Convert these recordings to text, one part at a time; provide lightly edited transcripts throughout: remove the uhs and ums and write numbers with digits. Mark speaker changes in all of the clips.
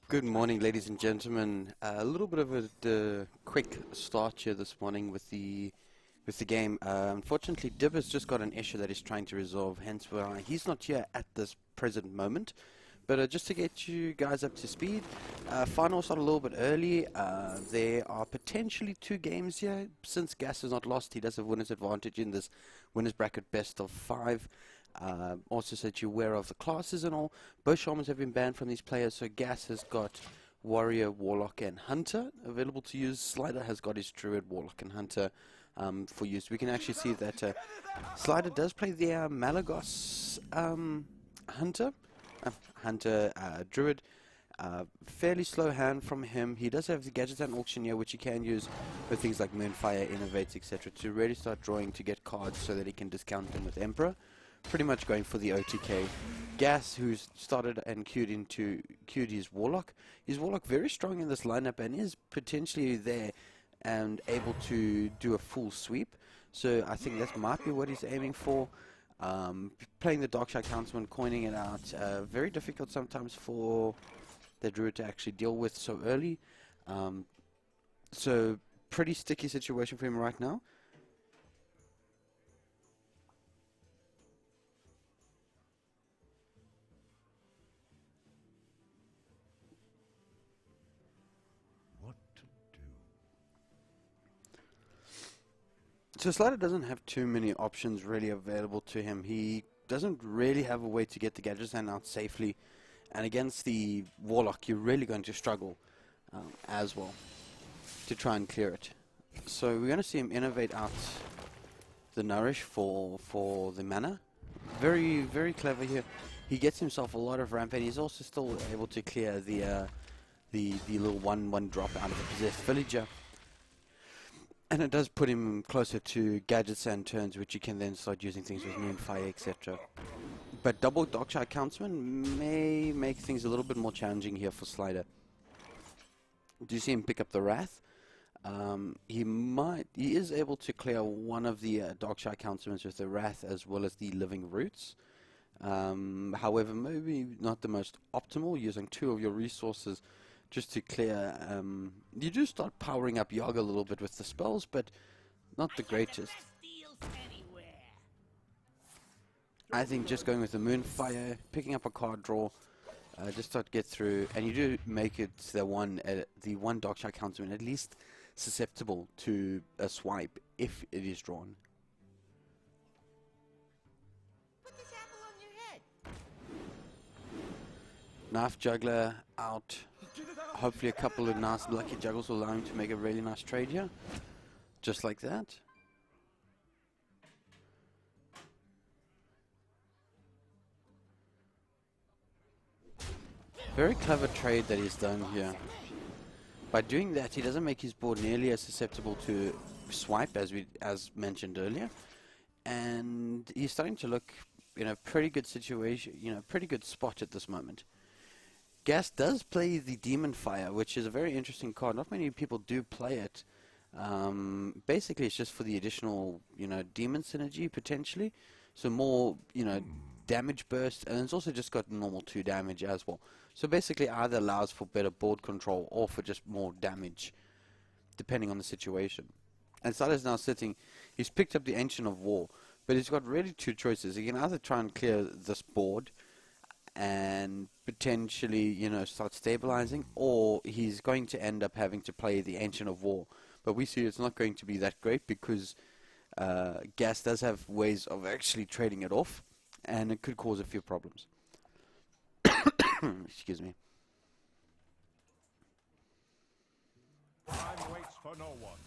Speaker 1: Good morning, ladies and gentlemen. A little bit of a quick start here this morning with the game. Unfortunately, Dib has just got an issue that he's trying to resolve, hence why he's not here at this present moment. But just to get you guys up to speed, final start a little bit early. There are potentially 2 games here. Since Gas is not lost, he does have winner's advantage in this winner's bracket best of 5. Also so that you're aware of the classes and all. Both shamans have been banned from these players, so Gas has got Warrior, Warlock and Hunter available to use. Slider has got his Druid, Warlock and Hunter for use. We can actually see that Slider does play the Malagos Hunter Druid. Fairly slow hand from him. He does have the Gadgets and Auctioneer, which he can use with things like Moonfire, Innovate, etc. to really start drawing to get cards so that he can discount them with Emperor. Pretty much going for the OTK. Gas, who's started and queued his Warlock. His Warlock very strong in this lineup and is potentially there and able to do a full sweep. So I think that might be what he's aiming for. Playing the Darkshire Councilman, coining it out. Very difficult sometimes for the Druid to actually deal with so early. So pretty sticky situation for him right now. So Slider doesn't have too many options really available to him. He doesn't really have a way to get the Gadgets hand out safely, and against the Warlock you're really going to struggle as well to try and clear it. So we're going to see him innovate out the Nourish for the mana. Very, very clever here. He gets himself a lot of ramp, and he's also still able to clear the little 1/1 drop out of the Possessed Villager. And it does put him closer to Gadgets and turns, which you can then start using things with Moonfire, etc. But double Darkshire Councilman may make things a little bit more challenging here for Slider. Do you see him pick up the Wrath? He is able to clear one of the Darkshire Councilmans with the Wrath as well as the Living Roots. However, maybe not the most optimal, using 2 of your resources just to clear. You do start powering up Yogg a little bit with the spells, but not the greatest. I think just going with the Moonfire, picking up a card draw, just start to get through, and you do make it the one Darkshire Councilman at least susceptible to a swipe if it is drawn.
Speaker 2: Put this apple on your head.
Speaker 1: Knife Juggler out. Hopefully a couple of nice lucky juggles will allow him to make a really nice trade here. Just like that. Very clever trade that he's done here. By doing that, he doesn't make his board nearly as susceptible to swipe as mentioned earlier. And he's starting to look in a pretty good situation, pretty good spot at this moment. Gas does play the Demon Fire, which is a very interesting card. Not many people do play it. Basically, it's just for the additional, demon synergy potentially. So more, damage burst, and it's also just got normal 2 damage as well. So basically, either allows for better board control or for just more damage, depending on the situation. And Slider's now sitting. He's picked up the Ancient of War, but he's got really 2 choices. He can either try and clear this board and potentially, start stabilizing, or he's going to end up having to play the Ancient of War. But we see it's not going to be that great because Gas does have ways of actually trading it off, and it could cause a few problems. Excuse me.
Speaker 3: Time waits for no one.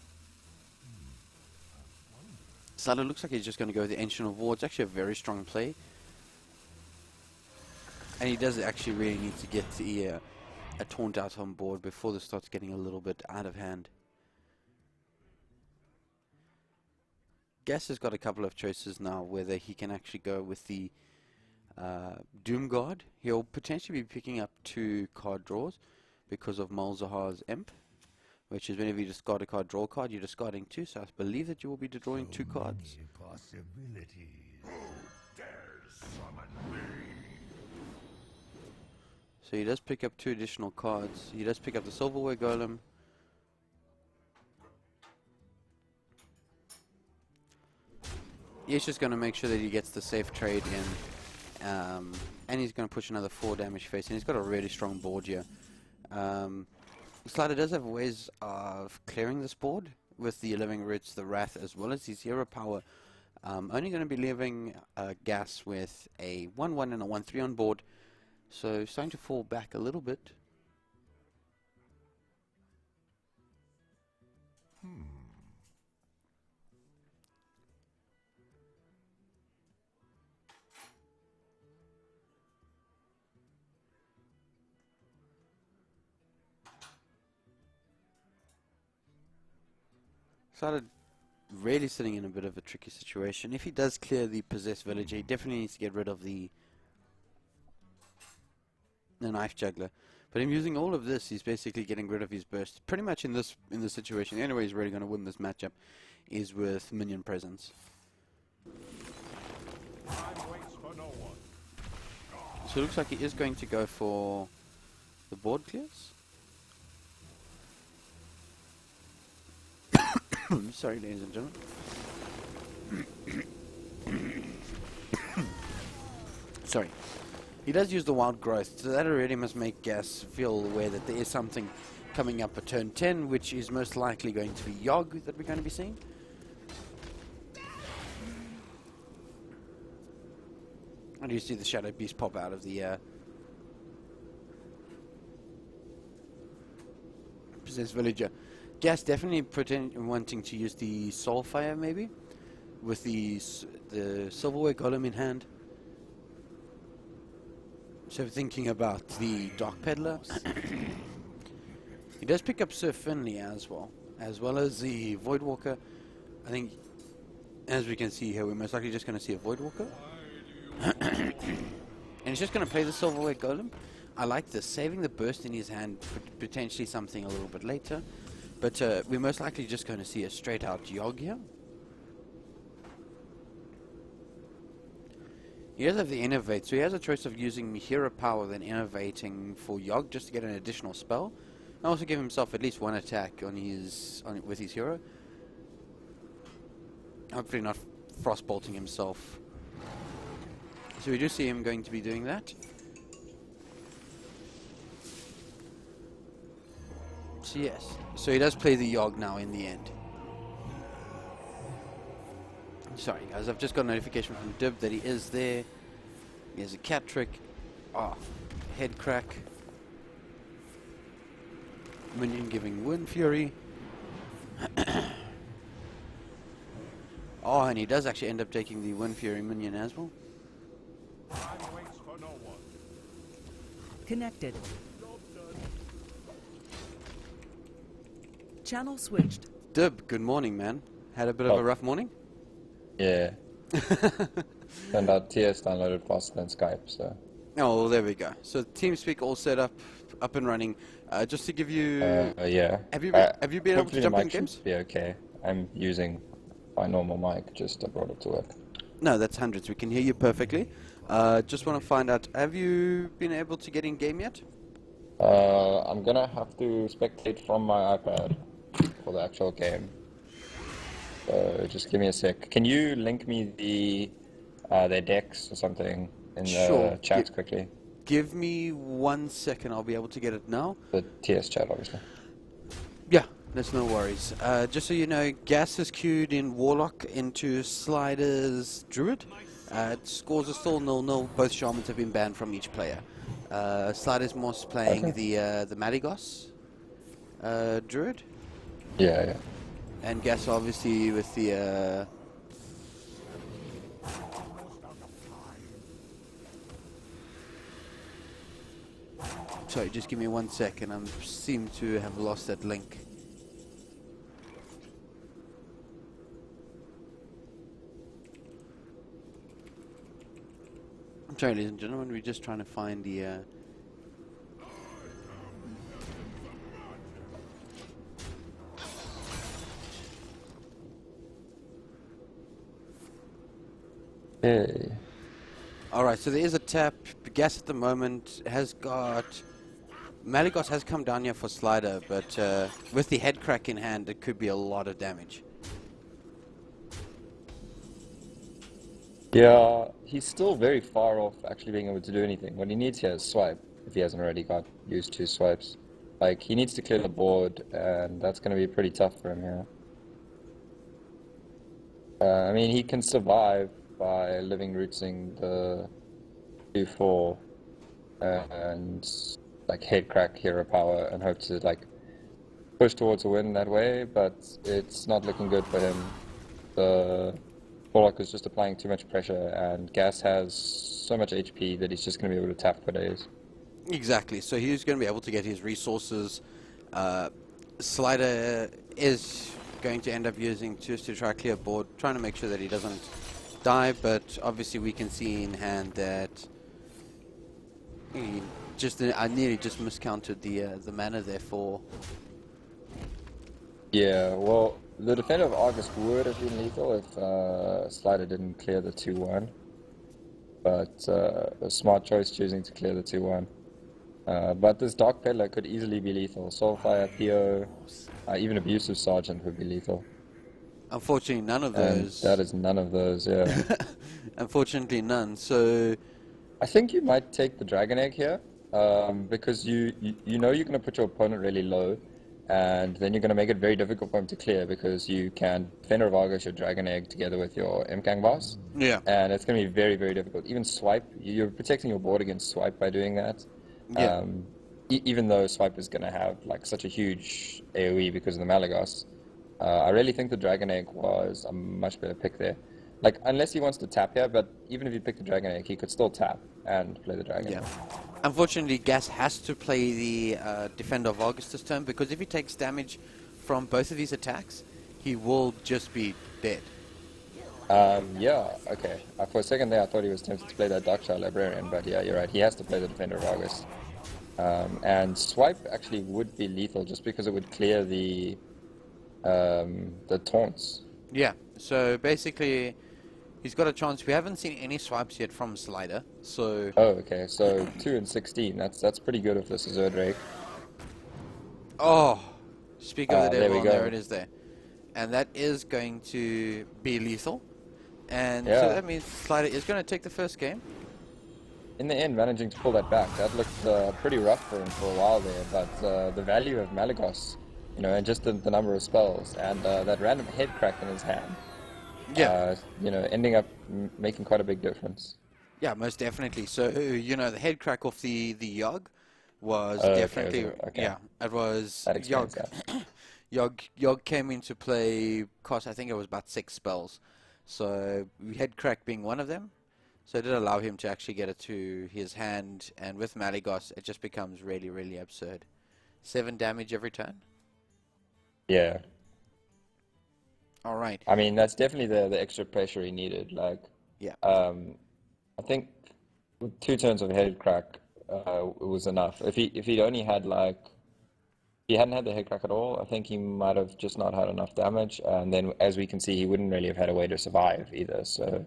Speaker 1: Slider looks like he's just going to go with the Ancient of War. It's actually a very strong play. And he does actually really need to get a Taunt out on board before this starts getting a little bit out of hand. Gas has got a couple of choices now, whether he can actually go with the Doom Guard. He'll potentially be picking up 2 card draws because of Malzahar's Imp, which is whenever you discard a card, draw a card, you're discarding 2, so I believe that you will be drawing 2 cards.
Speaker 3: Possibilities. Who dares summon me?
Speaker 1: So he does pick up 2 additional cards. He does pick up the Silverware Golem. He's just going to make sure that he gets the safe trade in. And he's going to push another 4 damage face. And he's got a really strong board here. Slider does have ways of clearing this board with the Living Roots, the Wrath, as well as his hero power. Only going to be leaving Gas with a 1-1 and a 1-3 on board. So starting to fall back a little bit. Started really sitting in a bit of a tricky situation. If he does clear the possessed villager, he definitely needs to get rid of the knife juggler. But him using all of this, he's basically getting rid of his burst. Pretty much in this situation, the only way he's really going to win this matchup is with minion presence.
Speaker 3: Time waits for no one.
Speaker 1: So it looks like he is going to go for the board clears. Sorry, ladies and gentlemen. Sorry. He does use the wild growth, so that already must make Gas feel aware that there is something coming up for turn 10, which is most likely going to be Yogg that we're going to be seeing. And you see the Shadow Beast pop out of the possessed villager. Gas definitely wanting to use the Soulfire maybe, with the Silverware Golem in hand. So thinking about the Dark Peddler. He does pick up Sir Finley as well as the Voidwalker. I think, as we can see here, we're most likely just going to see a Voidwalker. And he's just going to play the Silverware Golem. I like this, saving the burst in his hand for potentially something a little bit later. But we're most likely just going to see a straight out Yogg here. He does have the Innovate, so he has a choice of using hero power than innovating for Yogg just to get an additional spell. And also give himself at least 1 attack on with his hero. Hopefully not frostbolting himself. So we do see him going to be doing that. So yes, so he does play the Yogg now in the end. Sorry guys, I've just got a notification from Dib that he is there. He has a cat trick. Head crack. Minion giving Wind Fury. And he does actually end up taking the Wind Fury minion as well.
Speaker 3: Time waits for no one.
Speaker 4: Connected. Channel switched.
Speaker 1: Dib, good morning man. Had a bit of a rough morning?
Speaker 5: Yeah. Turned out TS downloaded faster than Skype, so.
Speaker 1: Oh, well, there we go. So TeamSpeak all set up and running. Just to give you...
Speaker 5: yeah.
Speaker 1: Have you been able to
Speaker 5: Hopefully
Speaker 1: jump
Speaker 5: the
Speaker 1: in
Speaker 5: mic
Speaker 1: games?
Speaker 5: should be okay. I'm using my normal mic, just I brought it to work.
Speaker 1: No, that's hundreds. We can hear you perfectly. Just want to find out, have you been able to get in game yet?
Speaker 5: I'm gonna have to spectate from my iPad for the actual game. So just give me a sec. Can you link me their decks or something in the chat quickly?
Speaker 1: Give me 1 second. I'll be able to get it now.
Speaker 5: The TS chat, obviously.
Speaker 1: Yeah, there's no worries. Just so you know, Gas is queued in Warlock into Slider's Druid. Scores are still 0-0. Both Shamans have been banned from each player. Slider's Moss playing the Madigos Druid.
Speaker 5: Yeah.
Speaker 1: And Gas obviously with the sorry, just give me 1 second. I seem to have lost that link. I'm sorry, ladies and gentlemen, we're just trying to find the
Speaker 5: Hey.
Speaker 1: Alright, so there is a tap Gas at the moment has got... Malygos has come down here for Slider, but with the head crack in hand, it could be a lot of damage.
Speaker 5: Yeah, he's still very far off actually being able to do anything. What he needs here is swipe, if he hasn't already got used to swipes. Like, he needs to clear the board, and that's going to be pretty tough for him here. I mean, he can survive by living rootsing the 2-4 and like head crack hero power and hope to like push towards a win that way, but it's not looking good for him. The Warlock is just applying too much pressure, and Gas has so much HP that he's just going to be able to tap for days.
Speaker 1: Exactly, so he's going to be able to get his resources. Slider is going to end up using twos to try clear board, trying to make sure that he doesn't die, but obviously we can see in hand that he just I nearly just miscounted the mana there for...
Speaker 5: Yeah, well, the Defender of Argus would have been lethal if Slider didn't clear the 2-1, but a smart choice choosing to clear the 2-1. But this Dark Peddler could easily be lethal. Soulfire, Theo, even Abusive Sergeant would be lethal.
Speaker 1: Unfortunately, none of
Speaker 5: And
Speaker 1: those.
Speaker 5: that is none of those, yeah.
Speaker 1: Unfortunately, none. So
Speaker 5: I think you might take the Dragon Egg here, because you know you're going to put your opponent really low, and then you're going to make it very difficult for him to clear, because you can Defender of Argus your Dragon Egg together with your Mkang boss.
Speaker 1: yeah,
Speaker 5: And it's going to be very, very difficult. Even Swipe, you're protecting your board against Swipe by doing that.
Speaker 1: yeah,
Speaker 5: Even though Swipe is going to have like such a huge AoE because of the Malygos, I really think the Dragon Egg was a much better pick there. Like, unless he wants to tap here, but even if he picked the Dragon Egg, he could still tap and play the Dragon
Speaker 1: yeah.
Speaker 5: Egg.
Speaker 1: Unfortunately, Gas has to play the Defender of August this turn, because if he takes damage from both of these attacks, he will just be dead.
Speaker 5: Yeah, okay. For a second there, I thought he was tempted to play that Darkchild Librarian, but yeah, you're right. He has to play the Defender of August. And Swipe actually would be lethal just because it would clear the taunts.
Speaker 1: Yeah, so basically, he's got a chance. We haven't seen any swipes yet from Slider, so...
Speaker 5: Oh, okay. So 2 and 16. That's pretty good if this is Erdrake.
Speaker 1: Oh, speak of the
Speaker 5: there
Speaker 1: devil,
Speaker 5: we
Speaker 1: and there
Speaker 5: go.
Speaker 1: it is there. And that is going to be lethal. And so
Speaker 5: Yeah.
Speaker 1: that means Slider is going to take the first game.
Speaker 5: In the end, managing to pull that back, that looked pretty rough for him for a while there. But the value of Malygos, you know, and just the number of spells, and that random head crack in his hand,
Speaker 1: Yeah.
Speaker 5: you know, ending up making quite a big difference.
Speaker 1: Yeah, most definitely. So, you know, the head crack off the Yogg was
Speaker 5: Oh, okay,
Speaker 1: definitely...
Speaker 5: okay.
Speaker 1: Yeah, it was
Speaker 5: That explains
Speaker 1: Yogg.
Speaker 5: that.
Speaker 1: Yogg came into play, cost I think it was about 6 spells. So, head crack being one of them. So it did allow him to actually get it to his hand, and with Malygos, it just becomes really, really absurd. 7 damage every turn.
Speaker 5: Yeah.
Speaker 1: All right.
Speaker 5: I mean, that's definitely the extra pressure he needed. Like,
Speaker 1: Yeah.
Speaker 5: I think with 2 turns of head crack, it was enough. If he'd only had like, if he hadn't had the head crack at all, I think he might have just not had enough damage. And then, as we can see, he wouldn't really have had a way to survive either. So,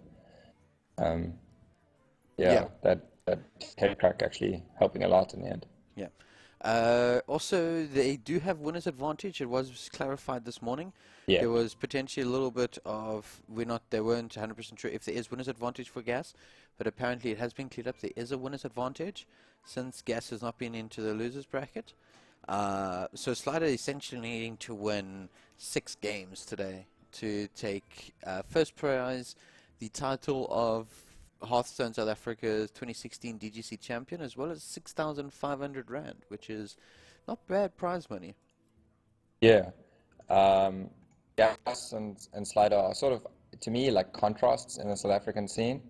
Speaker 5: yeah, that head crack actually helping a lot in the end.
Speaker 1: Yeah. Also, they do have winner's advantage. It was clarified this morning.
Speaker 5: Yeah.
Speaker 1: There was potentially a little bit of they weren't 100% sure if there is winner's advantage for Gas, but apparently it has been cleared up. There is a winner's advantage since Gas has not been into the losers bracket. So Slider essentially needing to win 6 games today to take first prize, the title of Hearthstone South Africa's 2016 DGC champion, as well as 6,500 Rand, which is not bad prize money.
Speaker 5: Yeah. Gas and Slider are sort of, to me, like contrasts in the South African scene.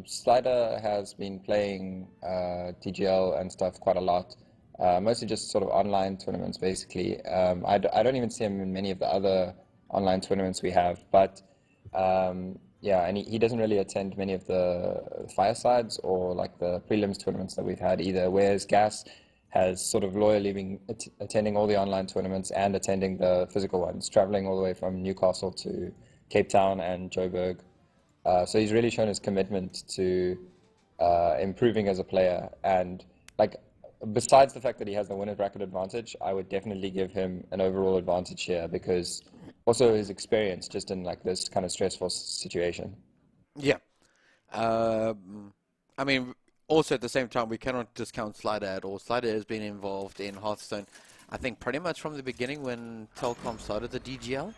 Speaker 5: Slider has been playing TGL and stuff quite a lot, mostly just sort of online tournaments, basically. I don't even see him in many of the other online tournaments we have, but yeah, and he doesn't really attend many of the firesides or like the prelims tournaments that we've had either, whereas Gas has sort of loyally been attending all the online tournaments and attending the physical ones, traveling all the way from Newcastle to Cape Town and Joburg. So he's really shown his commitment to improving as a player. And like, besides the fact that he has the winner's bracket advantage, I would definitely give him an overall advantage here because also his experience just in like this kind of stressful situation.
Speaker 1: Yeah. I mean, also at the same time, we cannot discount Slider at all. Slider has been involved in Hearthstone, I think, pretty much from the beginning when Telkom started the DGL.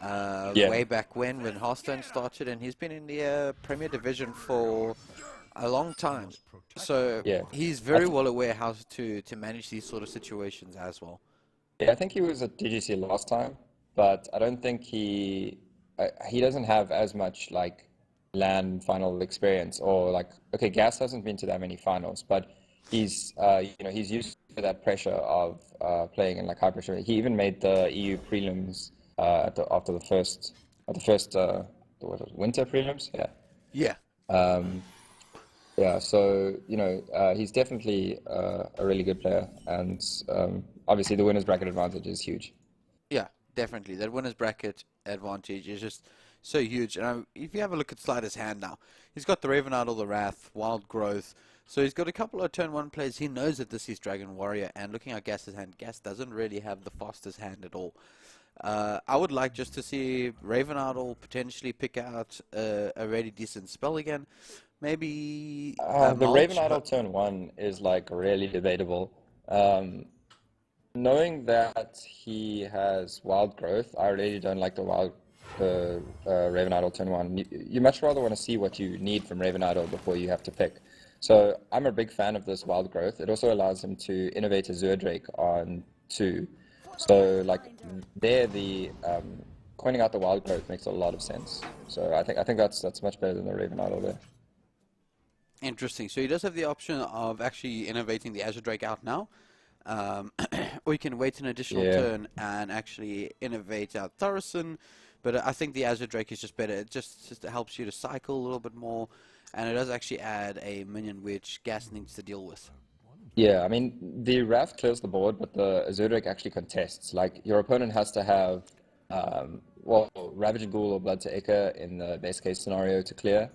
Speaker 5: Yeah.
Speaker 1: Way back when Hearthstone started, and he's been in the Premier Division for a long time. So
Speaker 5: Yeah.
Speaker 1: he's very well aware how to manage these sort of situations as well.
Speaker 5: Yeah, I think he was at DGC last time, but I don't think he doesn't have as much like LAN final experience or like okay, Gas hasn't been to that many finals, but he's he's used to that pressure of playing in like high pressure. He even made the EU prelims after the first what was it, winter prelims, yeah.
Speaker 1: Yeah.
Speaker 5: Yeah, so he's definitely a really good player, and obviously the winners bracket advantage is huge.
Speaker 1: Yeah, definitely. That winner's bracket advantage is just so huge. And if you have a look at Slider's hand now, he's got the Raven Idol, the Wrath, Wild Growth. So he's got a couple of turn 1 plays. He knows that this is Dragon Warrior. And looking at Gas's hand, Gas doesn't really have the fastest hand at all. I would like just to see Raven Idol potentially pick out a really decent spell again. Maybe
Speaker 5: The Raven
Speaker 1: Mulch,
Speaker 5: Idol turn 1 is like really debatable. Knowing that he has Wild Growth, I really don't like the Raven Idol turn 1. You much rather want to see what you need from Raven Idol before you have to pick. So I'm a big fan of this Wild Growth. It also allows him to innovate a Zerdrake on 2. So like there, the coining out the Wild Growth makes a lot of sense. So I think that's much better than the Raven Idol there.
Speaker 1: interesting. So he does have the option of actually innovating the Azure Drake out now. Or you can wait an additional turn and actually innovate out Thorison. But I think the Azure Drake is just better. It just helps you to cycle a little bit more. And it does actually add a minion which Gas needs to deal with.
Speaker 5: Yeah, I mean, the Wrath clears the board, but the Zerdrake actually contests. Like, your opponent has to have, Ravaging Ghoul or Blood to Echo in the base case scenario to clear.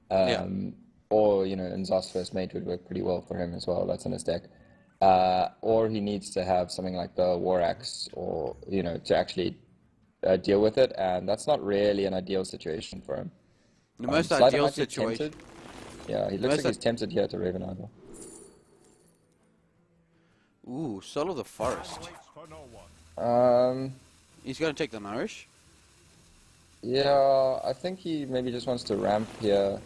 Speaker 5: Or, in Zos First Mate would work pretty well for him as well. That's in his deck. Or he needs to have something like the War Axe or, to actually deal with it. And that's not really an ideal situation for him.
Speaker 1: The most
Speaker 5: Slider
Speaker 1: ideal
Speaker 5: might be
Speaker 1: situation.
Speaker 5: tempted. Yeah, he looks like he's tempted here to Raven Idol.
Speaker 1: Ooh, Soul of the Forest.
Speaker 3: Waits for no one.
Speaker 1: He's going to take the Nourish.
Speaker 5: Yeah, I think he maybe just wants to ramp here,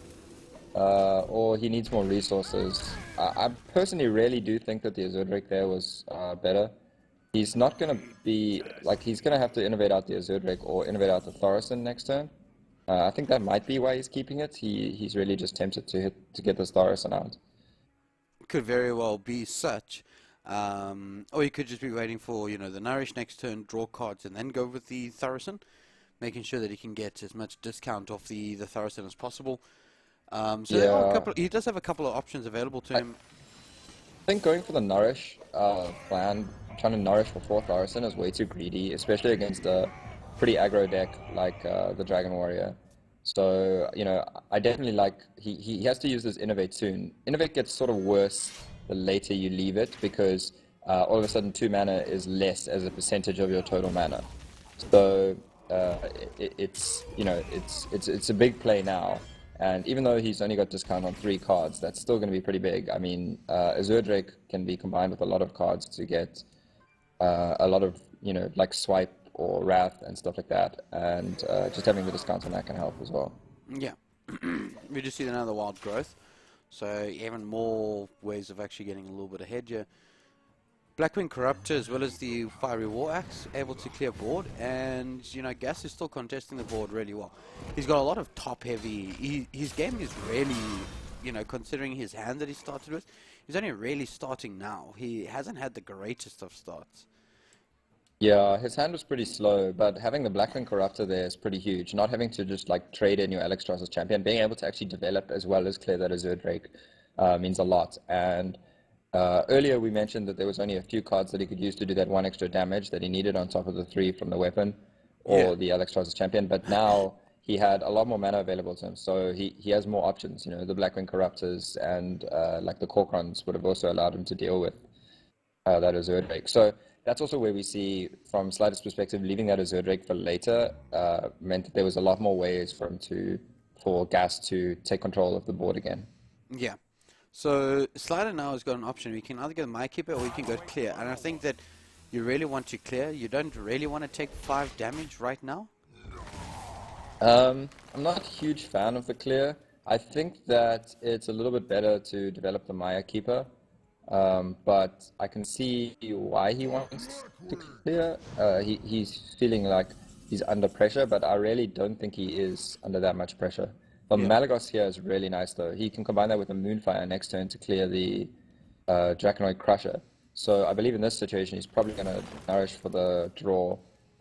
Speaker 5: or he needs more resources. I personally really do think that the Azure Drake there was better. He's not going to be, he's going to have to innovate out the Azure Drake or innovate out the Thorison next turn. I think that might be why he's keeping it. He's really just tempted to get this Thorison out.
Speaker 1: Could very well be such. Or you could just be waiting for, the Nourish next turn, draw cards, and then go with the Thorison, making sure that he can get as much discount off the Thorison as possible. There are he does have a couple of options available to him.
Speaker 5: I think going for the Nourish plan, trying to Nourish for 4 Thorison is way too greedy, especially against a pretty aggro deck like the Dragon Warrior. So, I definitely like, he has to use this Innovate soon. Innovate gets sort of worse the later you leave it because all of a sudden 2 mana is less as a percentage of your total mana. So it's a big play now. And even though he's only got discount on 3 cards, that's still going to be pretty big. I mean, Azure Drake can be combined with a lot of cards to get a lot of, like Swipe or Wrath and stuff like that. And just having the discount on that can help as well.
Speaker 1: Yeah. We just see another Wild Growth. So even more ways of actually getting a little bit ahead here. Blackwing Corruptor as well as the Fiery War Axe able to clear board, and Gas is still contesting the board really well. He's got a lot of top heavy. His game is really, considering his hand that he started with, he's only really starting now. He hasn't had the greatest of starts.
Speaker 5: Yeah, his hand was pretty slow, but having the Blackwing Corruptor there is pretty huge. Not having to just trade in your Alexstras's champion, being able to actually develop as well as clear that Azure Drake means a lot. And earlier we mentioned that there was only a few cards that he could use to do that 1 extra damage that he needed on top of the 3 from the weapon or the Alexstras's champion. But now he had a lot more mana available to him, so he has more options. You know, the Blackwing Corruptors and like the Korkrons would have also allowed him to deal with that Azure Drake. So that's also where we see, from Slider's perspective, leaving that Azure Drake for later meant that there was a lot more ways for Gas to take control of the board again.
Speaker 1: Yeah. So Slider now has got an option. We can either go My Keeper or we can go clear. And I think that you really want to clear. You don't really want to take 5 damage right now.
Speaker 5: I'm not a huge fan of the clear. I think that it's a little bit better to develop the Maya Keeper, but I can see why he wants to clear. He's feeling like he's under pressure, but I really don't think he is under that much pressure. But
Speaker 1: Yeah.
Speaker 5: Malagos here is really nice, though. He can combine that with a Moonfire next turn to clear the Draconoid Crusher. So I believe in this situation, he's probably going to nourish for the draw,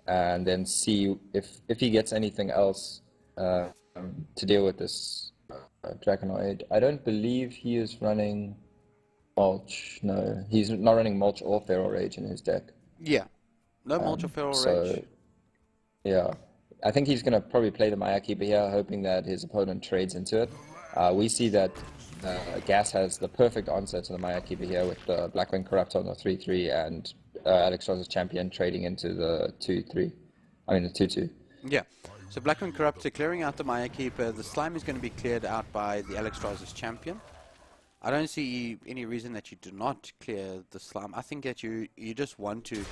Speaker 5: and then see if he gets anything else to deal with this Draconoid. I don't believe he is running Mulch. No, he's not running Mulch or Feral Rage in his deck.
Speaker 1: Yeah. No Mulch or Feral
Speaker 5: So,
Speaker 1: Rage.
Speaker 5: yeah. I think he's going to probably play the Maya Keeper here, hoping that his opponent trades into it. We see that Gas has the perfect answer to the Maya Keeper here with the Blackwing Corruptor on the 3-3 and Alex Ross's champion trading into the 2-3. I mean the 2-2.
Speaker 1: Yeah. So Blackwing Corruptor clearing out the Maya Keeper. The slime is going to be cleared out by the Alex Ross's champion. I don't see any reason that you do not clear the slime. I think that you just want to,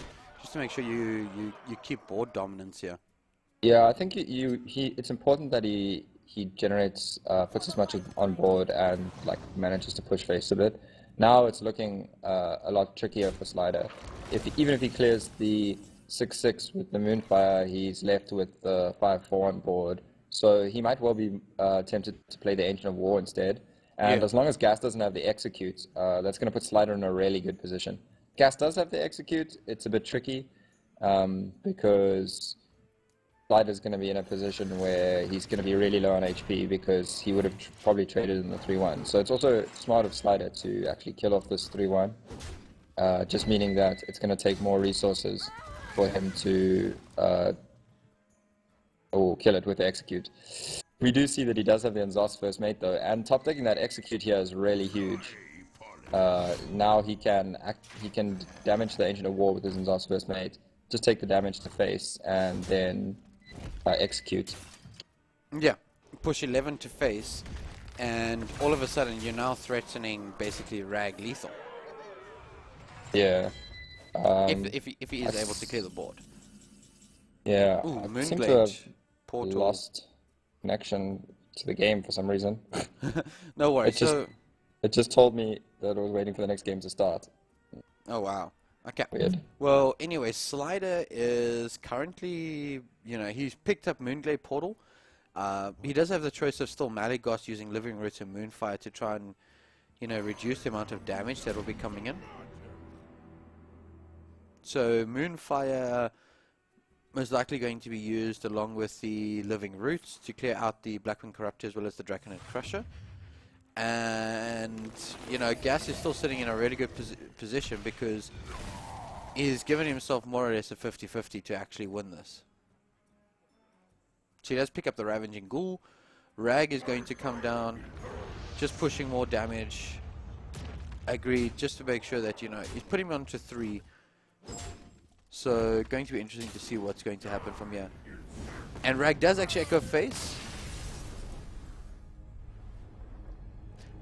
Speaker 1: just to make sure you keep board dominance here.
Speaker 5: Yeah, I think it's important that he generates, puts as much on board and like manages to push face a bit. Now it's looking a lot trickier for Slider. Even if he clears the 6-6 with the Moonfire, he's left with the 5-4 on board. So he might well be tempted to play the Ancient of War instead. And
Speaker 1: Yeah.
Speaker 5: as long as Gas doesn't have the Execute, that's going to put Slider in a really good position. Gas does have the Execute. It's a bit tricky because Slider's going to be in a position where he's going to be really low on HP because he would have probably traded in the 3-1. So it's also smart of Slider to actually kill off this 3-1, just meaning that it's going to take more resources for him to kill it with the Execute. We do see that he does have the Anzos first mate though, and top decking that Execute here is really huge. Now he can damage the Ancient of War with his Anzos first mate, just take the damage to face, and then execute.
Speaker 1: Yeah. Push 11 to face, and all of a sudden you're now threatening basically Rag lethal.
Speaker 5: Yeah.
Speaker 1: If he is able to clear the board.
Speaker 5: Yeah.
Speaker 1: Ooh,
Speaker 5: I seem to have
Speaker 1: Moonblade portal.
Speaker 5: lost connection to the game for some reason.
Speaker 1: No worries.
Speaker 5: It just told me that I was waiting for the next game to start.
Speaker 1: Oh wow. Okay.
Speaker 5: Weird.
Speaker 1: Well, anyway, Slider is currently, he's picked up Moonglade Portal. He does have the choice of still Malagos using Living Roots and Moonfire to try and, reduce the amount of damage that will be coming in. So Moonfire most likely going to be used along with the Living Roots to clear out the Blackwing Corruptor as well as the Draconoid Crusher. And, Gas is still sitting in a really good position because he's given himself more or less a 50-50 to actually win this. So he does pick up the Ravaging Ghoul. Rag is going to come down, just pushing more damage. Agreed, just to make sure that, he's putting him onto 3. So, going to be interesting to see what's going to happen from here. And Rag does actually echo face.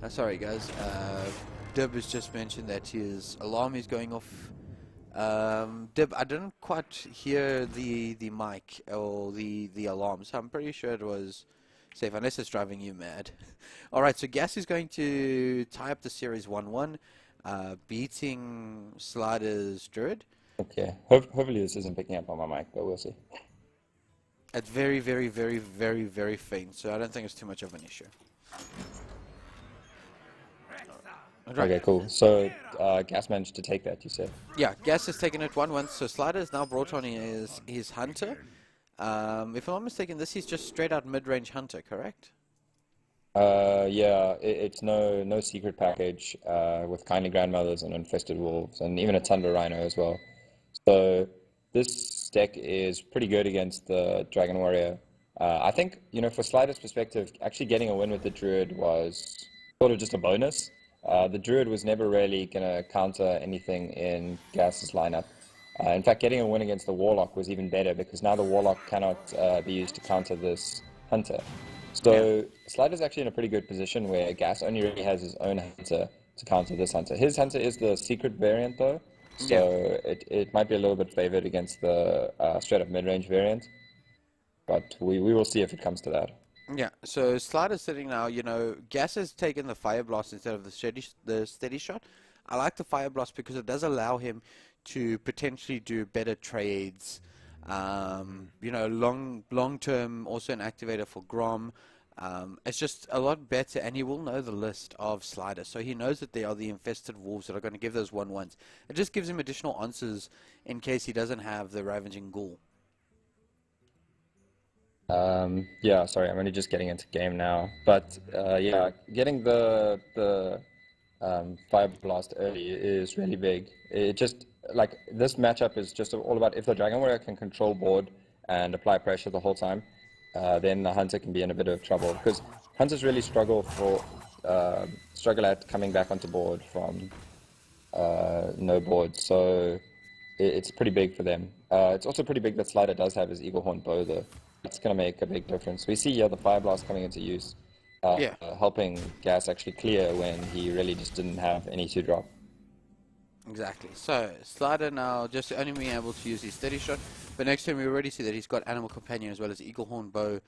Speaker 1: Sorry guys, Dib has just mentioned that his alarm is going off. Dib, I didn't quite hear the mic or the alarm, so I'm pretty sure it was safe, unless it's driving you mad. Alright, so Gas is going to tie up the series 1-1, beating Slider's Druid.
Speaker 5: Okay. Hopefully this isn't picking up on my mic, but we'll see.
Speaker 1: It's very, very, very, very, very faint, so I don't think it's too much of an issue. Right.
Speaker 5: Okay, cool. So Gas managed to take that, you said?
Speaker 1: Yeah, Gas has taken it 1-1, so Slider is now brought on his Hunter. If I'm not mistaken, this is just straight out mid-range Hunter, correct?
Speaker 5: Yeah, it's no secret package with Kindly Grandmothers and Infested Wolves, and even a Thunder Rhino as well. So this deck is pretty good against the Dragon Warrior. I think, for Slider's perspective, actually getting a win with the Druid was sort of just a bonus. The Druid was never really going to counter anything in Gas's lineup. In fact, getting a win against the Warlock was even better because now the Warlock cannot be used to counter this Hunter. So Slider's actually in a pretty good position where Gas only really has his own Hunter to counter this Hunter. His Hunter is the secret variant though, so it might be a little bit favored against the straight up mid-range variant. But we will see if it comes to that.
Speaker 1: Yeah, so Slider's sitting now, Gas has taken the Fire Blast instead of the steady shot. I like the Fire Blast because it does allow him to potentially do better trades. Long term, also an activator for Grom. It's just a lot better, and he will know the list of Slider, so he knows that they are the infested wolves that are going to give those 1/1s. It just gives him additional answers in case he doesn't have the Ravaging Ghoul.
Speaker 5: Yeah, sorry, I'm only just getting into game now. But yeah, getting the Fire Blast early is really big. It just, like, this matchup is just all about if the Dragon Warrior can control board and apply pressure the whole time, then the Hunter can be in a bit of trouble. Because Hunters really struggle at coming back onto board from no board. So it's pretty big for them. It's also pretty big that Slider does have his Eaglehorn Bow though. It's going to make a big difference. We see here the Fire Blast coming into use, helping Gas actually clear when he really just didn't have any to drop.
Speaker 1: Exactly. So Slider now just only being able to use his steady shot, but next time we already see that he's got Animal Companion as well as Eaglehorn Bow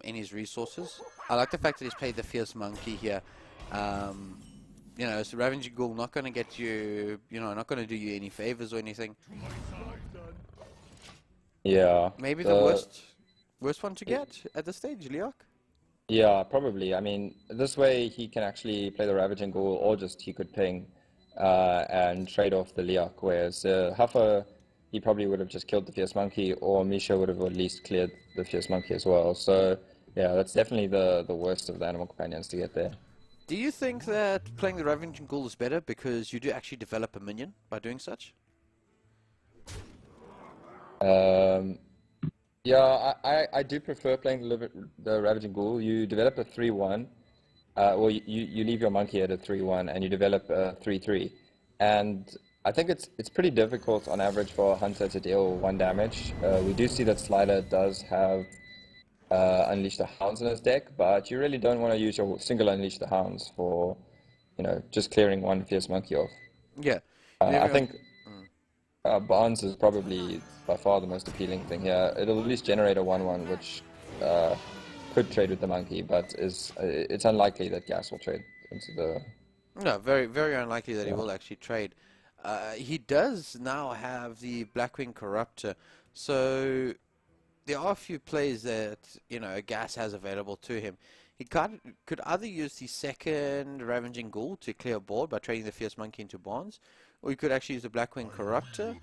Speaker 1: in his resources. I like the fact that he's played the Fierce Monkey here. So Ravaging Ghoul not going to get you, not going to do you any favors or anything.
Speaker 5: Yeah.
Speaker 1: Maybe the worst one to get at this stage, Leok?
Speaker 5: Yeah, probably. I mean, this way he can actually play the Ravaging Ghoul, or just he could ping and trade off the Leok, whereas Huffer, he probably would have just killed the Fierce Monkey, or Misha would have at least cleared the Fierce Monkey as well. So, yeah, that's definitely the worst of the Animal Companions to get there.
Speaker 1: Do you think that playing the Ravaging Ghoul is better because you do actually develop a minion by doing such?
Speaker 5: Yeah, I do prefer playing the Ravaging Ghoul. You develop a 3/1, you leave your monkey at a 3/1 and you develop a 3/3. And I think it's pretty difficult on average for a Hunter to deal 1 damage. We do see that Slider does have Unleash the Hounds in his deck, but you really don't want to use your single Unleash the Hounds for, just clearing 1 Fierce Monkey off.
Speaker 1: Yeah.
Speaker 5: I think Barnes is probably by far the most appealing thing here. It'll at least generate a 1/1, which could trade with the monkey, but it's unlikely that Gas will trade into the...
Speaker 1: No, very, very unlikely that he will actually trade. He does now have the Blackwing Corruptor, so there are a few plays that, Gas has available to him. He could either use the second Ravaging Ghoul to clear a board by trading the Fierce Monkey into Bonds, or he could actually use the Blackwing Corruptor,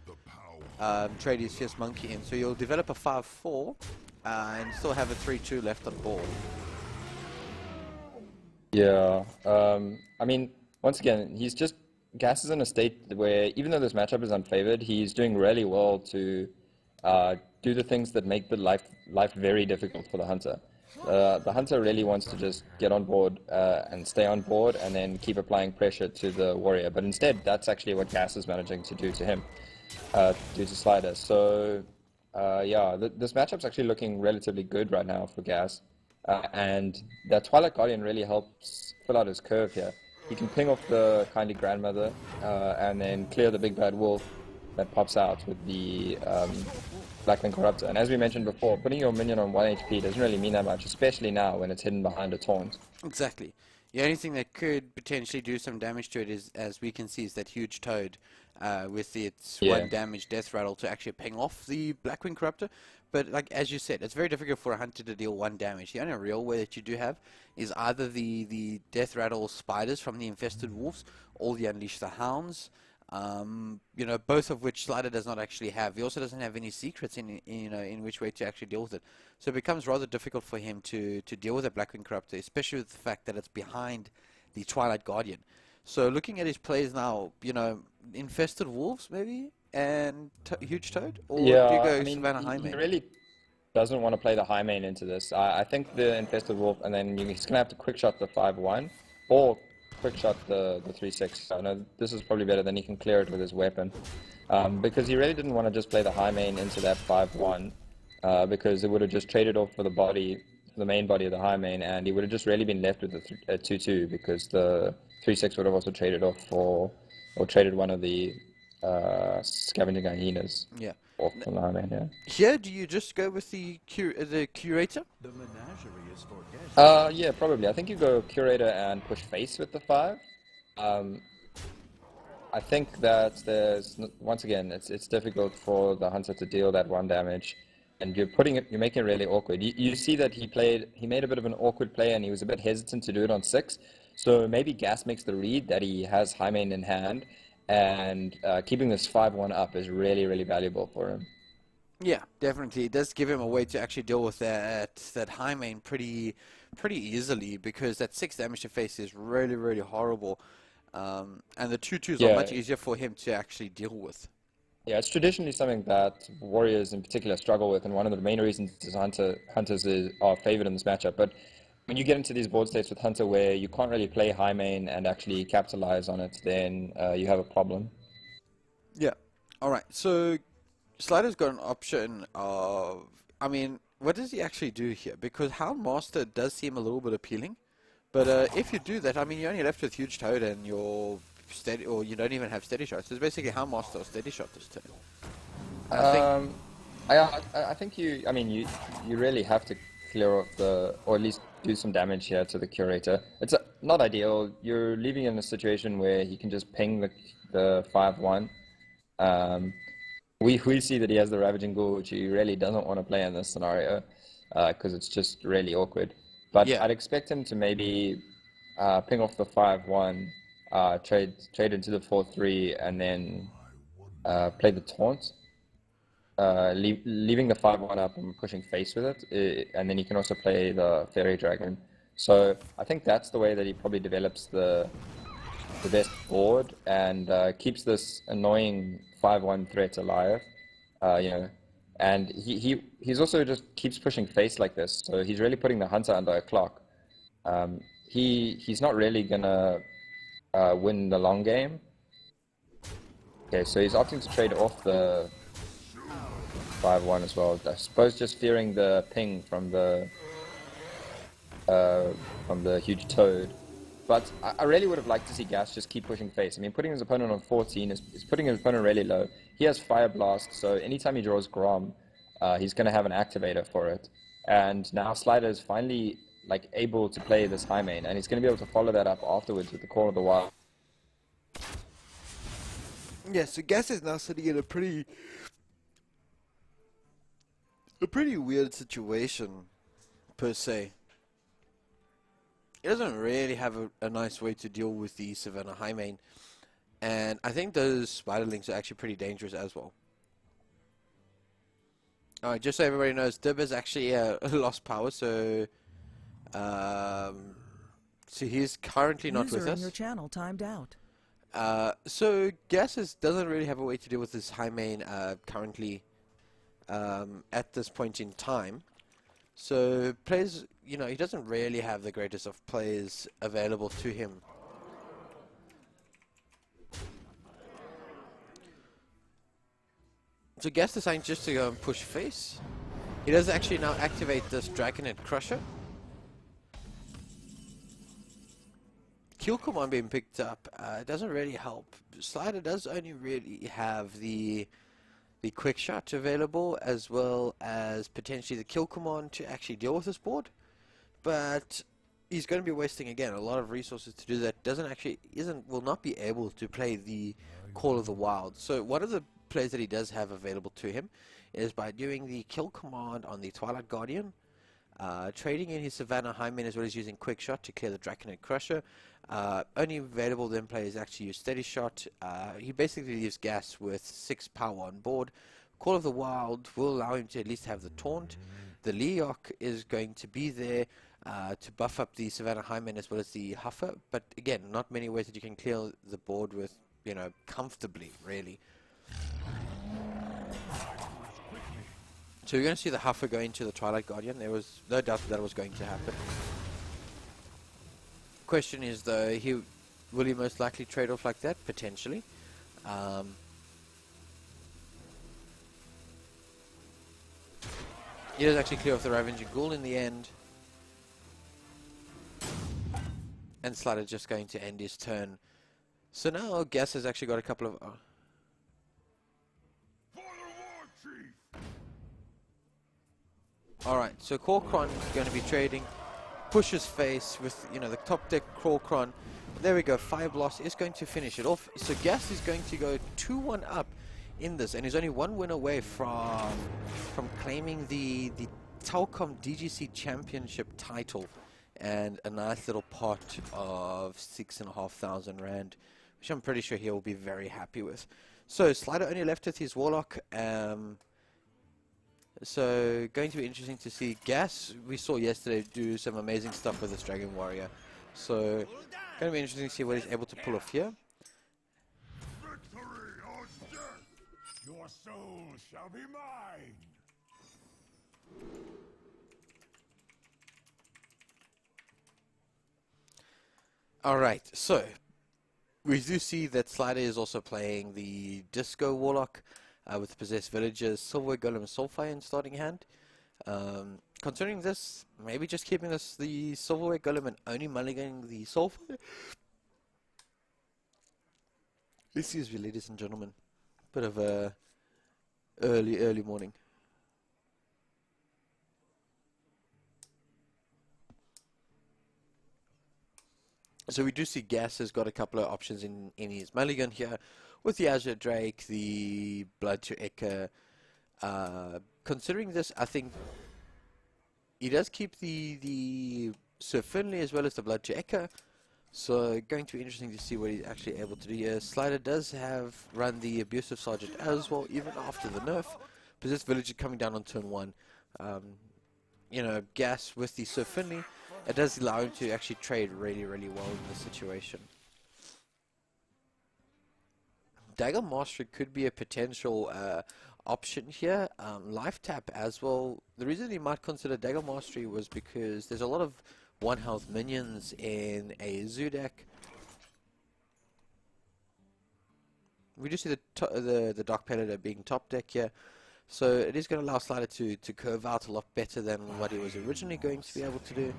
Speaker 1: trade his Fierce Monkey in. So you'll develop a 5/4 and still have a 3/2 left on board.
Speaker 5: Yeah, I mean, once again, Gas is in a state where, even though this matchup is unfavored, he's doing really well to do the things that make the life very difficult for the Hunter. The Hunter really wants to just get on board and stay on board and then keep applying pressure to the Warrior. But instead, that's actually what Gas is managing to do to him, due to Slider. So, yeah, this matchup's actually looking relatively good right now for Gas. And that Twilight Guardian really helps fill out his curve here. He can ping off the Kindly Grandmother and then clear the Big Bad Wolf that pops out with the Blackwing Corruptor. And as we mentioned before, putting your minion on 1 HP doesn't really mean that much, especially now when it's hidden behind a taunt.
Speaker 1: Exactly. The only thing that could potentially do some damage to it is, as we can see, is that huge toad with its 1 damage death rattle to actually ping off the Blackwing Corruptor. But like as you said, it's very difficult for a Hunter to deal 1 damage. The only real way that you do have is either the death rattle spiders from the infested wolves or the Unleash the Hounds. Both of which Slider does not actually have. He also doesn't have any secrets in which way to actually deal with it. So it becomes rather difficult for him to deal with a Blackwing Corruptor, especially with the fact that it's behind the Twilight Guardian. So looking at his plays now, infested wolves maybe and huge toad, or do you go Savannah Highmane?
Speaker 5: doesn't want to play the high main into this. I think the Infested Wolf, and then he's going to have to quick shot the 5-1, or quick shot the 3-6. I know this is probably better than he can clear it with his weapon. Because he really didn't want to just play the high main into that 5-1, because it would have just traded off for the body, the main body of the high main, and he would have just really been left with a 2-2, because the 3-6 would have also traded off for, or traded one of the scavenging hyenas.
Speaker 1: Yeah.
Speaker 5: Off from the high main, yeah.
Speaker 1: Here, do you just go with the curator?
Speaker 3: The menagerie is for guests.
Speaker 5: Yeah, probably. I think you go curator and push face with the 5. I think that once again, it's difficult for the hunter to deal that 1 damage, and you're making it really awkward. You see that he made a bit of an awkward play, and he was a bit hesitant to do it on 6. So maybe Gas makes the read that he has high main in hand, and keeping this 5-1 up is really, really valuable for him.
Speaker 1: Yeah, definitely. It does give him a way to actually deal with that high main pretty easily, because that 6 damage to face is really, really horrible. And the 2-2s are much easier for him to actually deal with.
Speaker 5: Yeah, it's traditionally something that warriors in particular struggle with, and one of the main reasons is hunters are favored in this matchup. But when you get into these board states with hunter where you can't really play high main and actually capitalize on it, then you have a problem.
Speaker 1: Yeah. All right. So Slider's got an option of, I mean, what does he actually do here? Because Houndmaster does seem a little bit appealing, but if you do that, I mean, you're only left with Huge Toad and your steady, or you don't even have steady shot. So it's basically Houndmaster or steady shot this turn.
Speaker 5: I think you really have to clear off or at least do some damage here to the curator. It's not ideal. You're leaving in a situation where he can just ping the 5-1. We see that he has the Ravaging Ghoul, which he really doesn't want to play in this scenario, because it's just really awkward. But
Speaker 1: Yeah.
Speaker 5: I'd expect him to maybe ping off the 5-1, trade into the 4-3, and then play the taunt. Leaving the 5-1 up and pushing face with it, and then you can also play the Fairy Dragon. So I think that's the way that he probably develops the best board, and keeps this annoying 5-1 threat alive. And he's also just keeps pushing face like this, so he's really putting the hunter under a clock. He's not really gonna win the long game. Okay, so he's opting to trade off the 5-1 as well. I suppose just fearing the ping from the huge toad. But I really would have liked to see Gas just keep pushing face. I mean, putting his opponent on 14 is putting his opponent really low. He has Fire Blast, so anytime he draws Grom, he's going to have an activator for it. And now Slider is finally able to play this high main, and he's going to be able to follow that up afterwards with the Call of the Wild.
Speaker 1: Yeah, so Gas is now sitting in a pretty weird situation, per se. He doesn't really have a nice way to deal with the Savannah high main, and I think those Spiderlings are actually pretty dangerous as well. Alright, just so everybody knows, Dib has actually lost power, so he's currently not with
Speaker 4: User in
Speaker 1: us.
Speaker 4: your channel timed out.
Speaker 1: So Gas doesn't really have a way to deal with this high main currently at this point in time. So players, he doesn't really have the greatest of players available to him. So Gas deciding just to go and push face. He does actually now activate this Dragonhead Crusher. Kill command being picked up doesn't really help. Slider does only really have the quick shot available, as well as potentially the kill command to actually deal with this board, but he's going to be wasting again a lot of resources to do that. Will not be able to play the Call of the Wild. So one of the plays that he does have available to him is by doing the kill command on the Twilight Guardian, trading in his Savannah Hymen, as well as using quick shot to clear the Draconid Crusher. Only available then players actually use steady shot. He basically leaves Gas with 6 power on board. Call of the Wild will allow him to at least have the taunt. The Leok is going to be there to buff up the Savannah Hymen as well as the Huffer, but again, not many ways that you can clear the board with, comfortably, really.
Speaker 6: So you're going to see the Huffer go into the Twilight Guardian. There was no doubt that was going to happen. Question is though, will he most likely trade off like that? Potentially. He does actually clear off the Ravaging Ghoul in the end. And Slider just going to end his turn. So now Gas has actually got a couple of... Alright, so Korkron is going to be trading. Pushes face with, you know, the top deck Korkron. There we go, Fire Blast is going to finish it off. So Gas is going to go 2-1 up in this, and he's only one win away from claiming the Telkom DGC Championship title and a nice little pot of 6,500 Rand, which I'm pretty sure he will be very happy with. So Slider only left with his Warlock. So going to be interesting to see. Gas, we saw yesterday, do some amazing stuff with this Dragon Warrior. So going to be interesting to see what he's able to pull off here.
Speaker 3: Victory or death! Your soul shall be mine!
Speaker 6: Alright, so we do see that Slider is also playing the Disco Warlock with Possessed Villagers, Silver Golem, Soulfire in starting hand. Considering this, maybe just keeping this the Silverware Golem and only mulliganing the Soulfire. Excuse me, ladies and gentlemen. Bit of a early morning. So we do see Gas has got a couple of options in his mulligan here, with the Azure Drake, the Blood to Echo. Considering this, I think he does keep the Sir Finley as well as the Blood to Echo. So going to be interesting to see what he's actually able to do here. Slider does have run the Abusive Sergeant as well, even after the nerf. Possessed Villager coming down on turn 1. You know, Gas with the Sir Finley, it does allow him to actually trade really well in this situation. Dagger Mastery could be a potential option here. Life Tap as well. The reason he might consider Dagger Mastery was because there's a lot of 1 health minions in a Zoo deck. We do see the Dark Predator being top deck here. So it is going to allow Slider to curve out a lot better than what he was originally going to be able to do.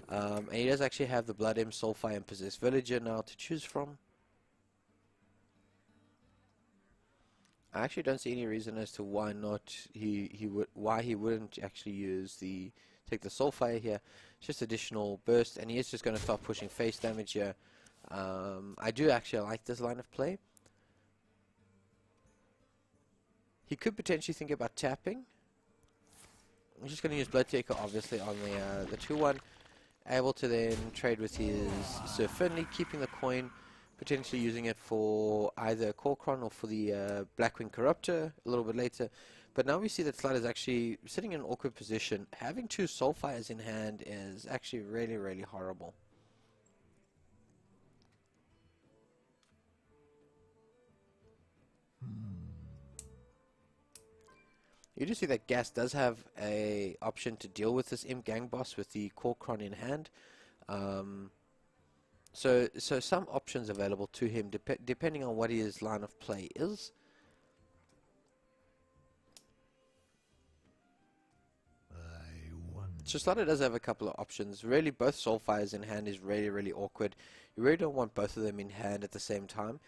Speaker 6: And he does actually have the Blood Imp, Soulfire, and Possessed Villager now to choose from. I actually don't see any reason as to why not he wouldn't actually take the Soulfire here. It's just additional burst, and he is just going to start pushing face damage here. I do actually like this line of play. He could potentially think about tapping. I'm just going to use Blood Taker obviously on the 2-1. Able to then trade with his Sir Finley, keeping the coin, potentially using it for either Korkron or for the Blackwing Corruptor a little bit later. But now we see that Slider's actually sitting in an awkward position. Having 2 Soulfires in hand is actually really horrible. You do see that Gas does have a option to deal with this Imp Gang Boss with the Korkron in hand. So some options available to him depending on what his line of play is. So Slider does have a couple of options. Really, both Soulfires in hand is really awkward. You really don't want both of them in hand at the same time.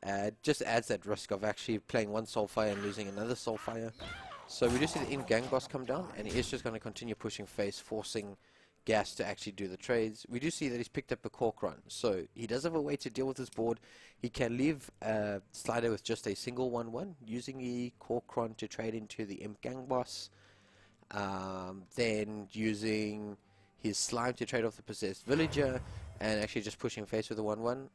Speaker 6: It just adds that risk of actually playing one Soulfire and losing another Soulfire. So we do see the Imp Gang Boss come down, and he is just going to continue pushing face, forcing Gas to actually do the trades. We do see that he's picked up a Korkron, so he does have a way to deal with his board. He can leave Slider with just a single 1-1, using the Korkron to trade into the Imp Gang Boss. Then using his Slime to trade off the Possessed Villager, and actually just pushing face with a 1-1.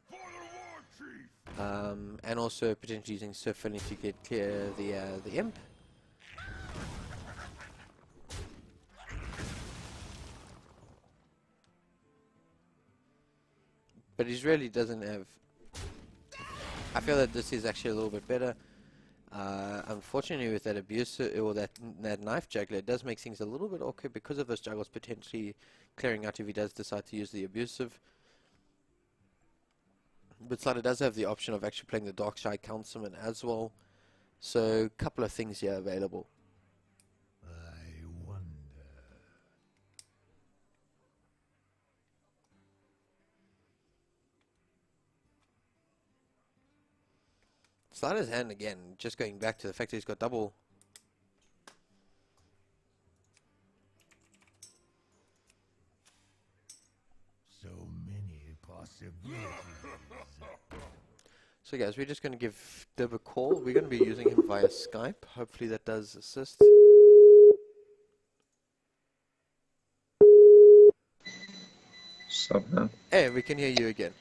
Speaker 6: And also potentially using Sir Finley to get clear the Imp. But he really doesn't have... I feel that this is actually a little bit better. Unfortunately, with that abuser or that knife juggler, it does make things a little bit awkward because of those juggles potentially clearing out if he does decide to use the abusive. But Slider does have the option of actually playing the Darkshire Councilman as well. So, a couple of things here available.
Speaker 3: I wonder.
Speaker 6: Slider's hand again, just going back to the fact that he's got double.
Speaker 3: So many possibilities.
Speaker 6: So guys, we're just going to give Dib a call. We're going to be using him via Skype. Hopefully that does assist.
Speaker 5: Stop now.
Speaker 6: Hey, we can hear you again.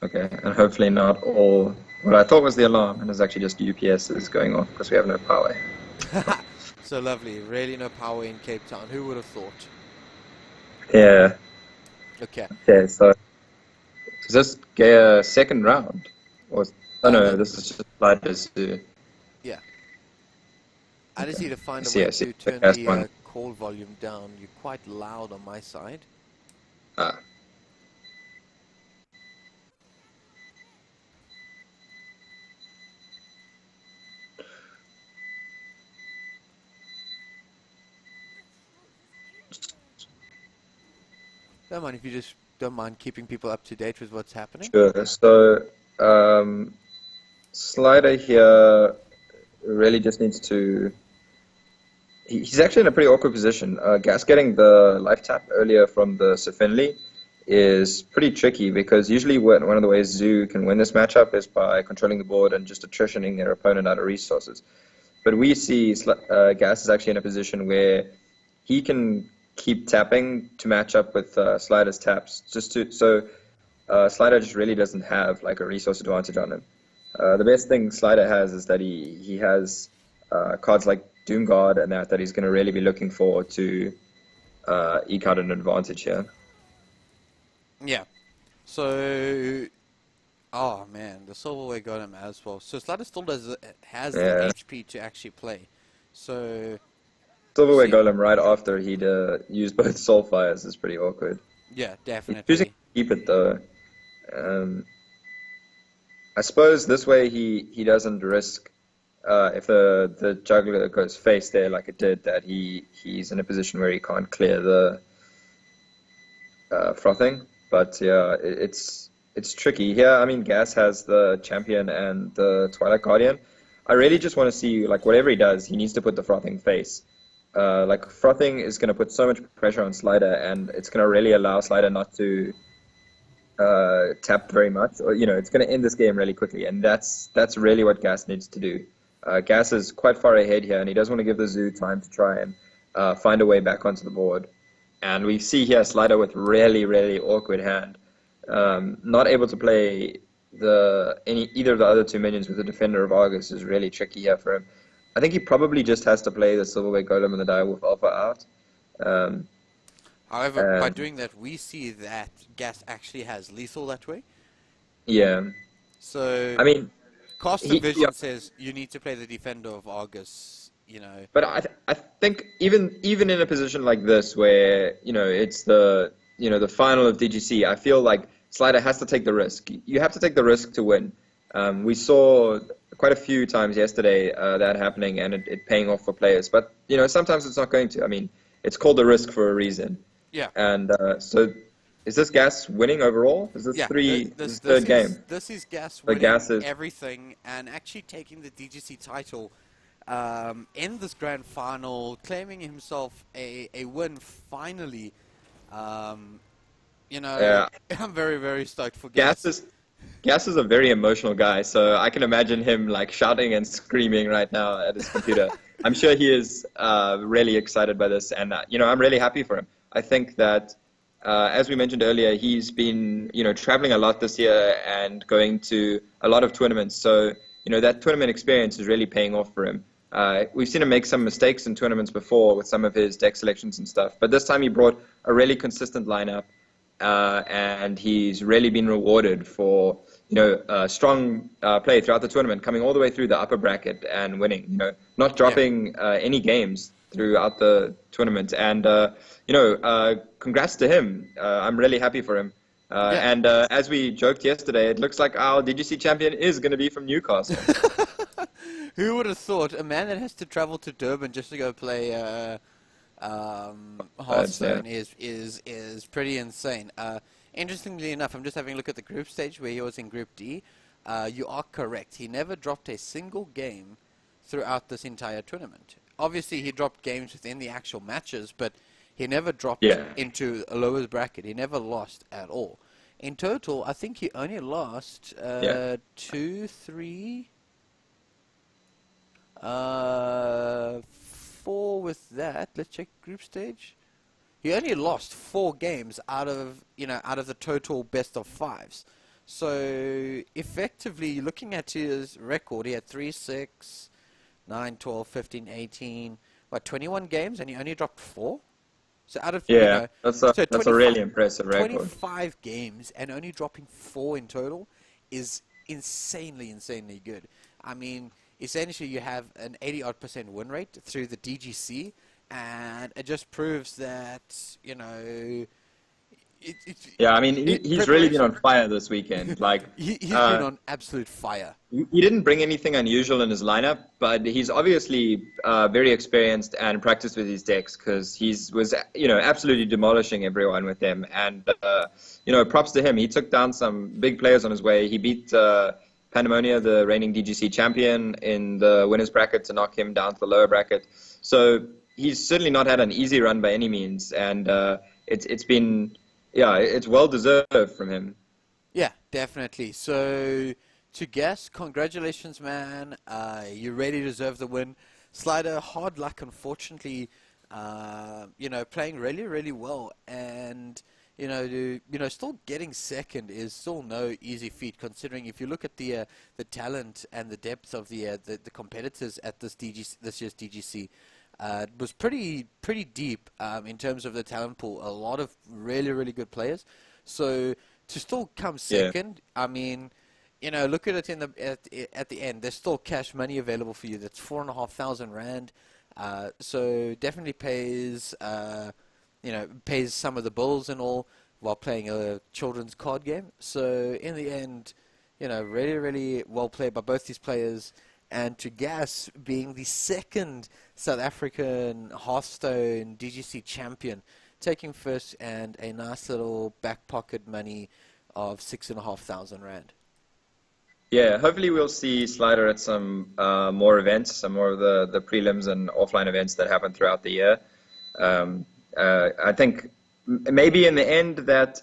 Speaker 5: Okay, and hopefully not all what I thought was the alarm, and it's actually just UPS is going off because we have no power.
Speaker 6: So lovely. Really no power in Cape Town. Who would have thought?
Speaker 5: Yeah.
Speaker 6: Okay.
Speaker 5: Okay, so is this a second round? Or oh no, this is just sliders to.
Speaker 6: Yeah. I just need to find a
Speaker 5: I
Speaker 6: way
Speaker 5: see.
Speaker 6: to turn
Speaker 5: That's
Speaker 6: the
Speaker 5: one.
Speaker 6: call volume down. You're quite loud on my side.
Speaker 5: Ah.
Speaker 6: Don't mind if you just don't mind keeping people up to date with what's happening.
Speaker 5: Sure. So, Slider here really just needs to. He's actually in a pretty awkward position. Gas getting the life tap earlier from the Sir Finley is pretty tricky because usually one of the ways Zoo can win this matchup is by controlling the board and just attritioning their opponent out of resources. But we see Gas is actually in a position where he can keep tapping to match up with Slider's taps. Slider just really doesn't have like a resource advantage on him. The best thing Slider has is that he has cards like Doom Guard and that he's going to really be looking for to eke out an advantage here.
Speaker 6: Yeah. So, oh man, the Silverware got him as well. So Slider still has the HP to actually play. So
Speaker 5: Silverware Golem right after he'd used both Soulfires is pretty awkward.
Speaker 6: yeah,
Speaker 5: He's
Speaker 6: definitely.
Speaker 5: choosing to keep it though. I suppose this way he doesn't risk if the juggler goes face there like it did, that he's in a position where he can't clear the frothing. But yeah, it's tricky here. I mean, Gas has the champion and the Twilight Guardian. I really just want to see, like, whatever he does, he needs to put the frothing face. Like, frothing is going to put so much pressure on Slider, and it's going to really allow Slider not to tap very much. Or, it's going to end this game really quickly, and that's really what Gas needs to do. Gas is quite far ahead here, and he doesn't want to give the Zoo time to try and find a way back onto the board. And we see here Slider with really, really awkward hand. Not able to play either of the other two minions with the Defender of Argus is really tricky here for him. I think he probably just has to play the Silverware Golem and the Direwolf Alpha out.
Speaker 6: However, by doing that, we see that Gas actually has lethal that way.
Speaker 5: Yeah.
Speaker 6: So,
Speaker 5: I mean,
Speaker 6: Caster Vision says you need to play the Defender of Argus.
Speaker 5: But I think even in a position like this where it's the final of DGC, I feel like Slider has to take the risk. You have to take the risk to win. We saw quite a few times yesterday that happening and it paying off for players. But sometimes it's not going to. I mean, it's called a risk for a reason.
Speaker 6: Yeah.
Speaker 5: And so, is this Gas winning overall? Is this this third game?
Speaker 6: This is Gas
Speaker 5: The
Speaker 6: winning
Speaker 5: Gas is
Speaker 6: everything and actually taking the DGC title in this grand final, claiming himself a win finally.
Speaker 5: Yeah.
Speaker 6: I'm very, very stoked for Gas.
Speaker 5: Gas is a very emotional guy, so I can imagine him like shouting and screaming right now at his computer. I'm sure he is really excited by this, and I'm really happy for him. I think that, as we mentioned earlier, he's been traveling a lot this year and going to a lot of tournaments. So that tournament experience is really paying off for him. We've seen him make some mistakes in tournaments before with some of his deck selections and stuff, but this time he brought a really consistent lineup. and he's really been rewarded for strong play throughout the tournament, coming all the way through the upper bracket and winning. Not dropping any games throughout the tournament, and congrats to him. I'm really happy for him. And as we joked yesterday, it looks like our DGC champion is going to be from Newcastle.
Speaker 1: Who would have thought a man that has to travel to Durban just to go play Hearthstone is pretty insane. Interestingly enough, I'm just having a look at the group stage where he was in Group D. You are correct. He never dropped a single game throughout this entire tournament. Obviously, he dropped games within the actual matches, but he never dropped into a lower bracket. He never lost at all. In total, I think he only lost 2, 3, 4 with that. Let's check group stage. He only lost 4 games out of the total best of 5s. So effectively, looking at his record, he had 3, 6, 9, 12, 15, 18, 21 games, and he only dropped 4. So out of
Speaker 5: that's a really impressive record.
Speaker 1: 25 games and only dropping 4 in total is insanely good. I mean, essentially you have an 80% win rate through the DGC, and it just proves that
Speaker 5: he's really been on fire this weekend. Like
Speaker 1: he's been on absolute fire.
Speaker 5: He didn't bring anything unusual in his lineup, but he's obviously very experienced and practiced with his decks, because he was absolutely demolishing everyone with them. And props to him. He took down some big players on his way. He beat Pandemonia, the reigning DGC champion, in the winners bracket to knock him down to the lower bracket. So he's certainly not had an easy run by any means, and it's been well deserved from him.
Speaker 1: Yeah, definitely. So to Gas, congratulations, man. You really deserve the win. Slider, hard luck, unfortunately. Playing really well, and still getting second is still no easy feat, considering if you look at the talent and the depth of the competitors at this year's DGC. It was pretty deep in terms of the talent pool. A lot of really good players. So to still come second, I mean, look at it at the end. There's still cash money available for you. That's 4,500 rand. So definitely pays some of the bills and all while playing a children's card game. So in the end, really well played by both these players. And to Gas being the second South African Hearthstone DGC champion, taking first and a nice little back pocket money of 6,500 rand.
Speaker 5: Yeah, hopefully we'll see Slider at some more events, some more of the prelims and offline events that happen throughout the year. I think maybe in the end that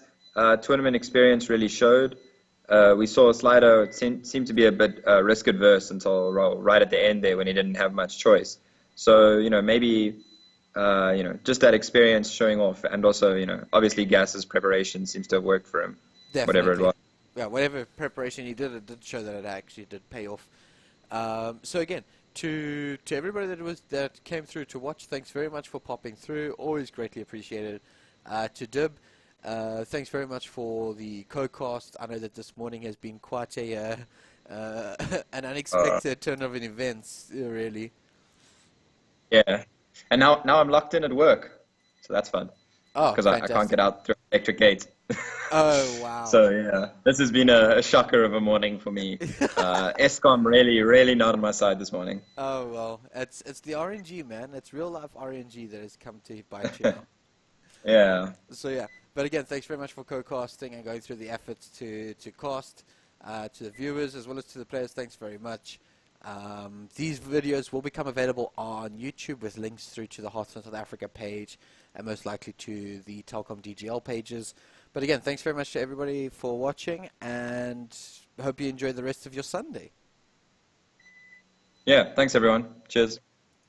Speaker 5: tournament experience really showed. We saw Slider seemed to be a bit risk adverse until right at the end there when he didn't have much choice. So maybe just that experience showing off, and also obviously Gas's preparation seems to have worked for him.
Speaker 1: Definitely.
Speaker 5: Whatever it was.
Speaker 1: Yeah, whatever preparation he did, it did show that it actually did pay off. So again, to everybody that came through to watch, thanks very much for popping through. Always greatly appreciated. To Dib, thanks very much for the co-cast. I know that this morning has been quite an unexpected turn of events, really.
Speaker 5: Yeah, and now I'm locked in at work, so that's fun.
Speaker 1: Oh,
Speaker 5: because I can't get out through electric gate.
Speaker 1: Oh wow!
Speaker 5: So yeah, this has been a shocker of a morning for me. Escom really not on my side this morning.
Speaker 1: Oh well, it's the RNG, man. It's real life RNG that has come to bite you now.
Speaker 5: Yeah.
Speaker 1: So yeah, but again, thanks very much for co-casting and going through the efforts to cast, to the viewers as well as to the players. Thanks very much. These videos will become available on YouTube with links through to the Hearthstone South Africa page and most likely to the Telkom DGL pages. But again, thanks very much to everybody for watching, and hope you enjoy the rest of your Sunday.
Speaker 5: Yeah, thanks everyone. Cheers.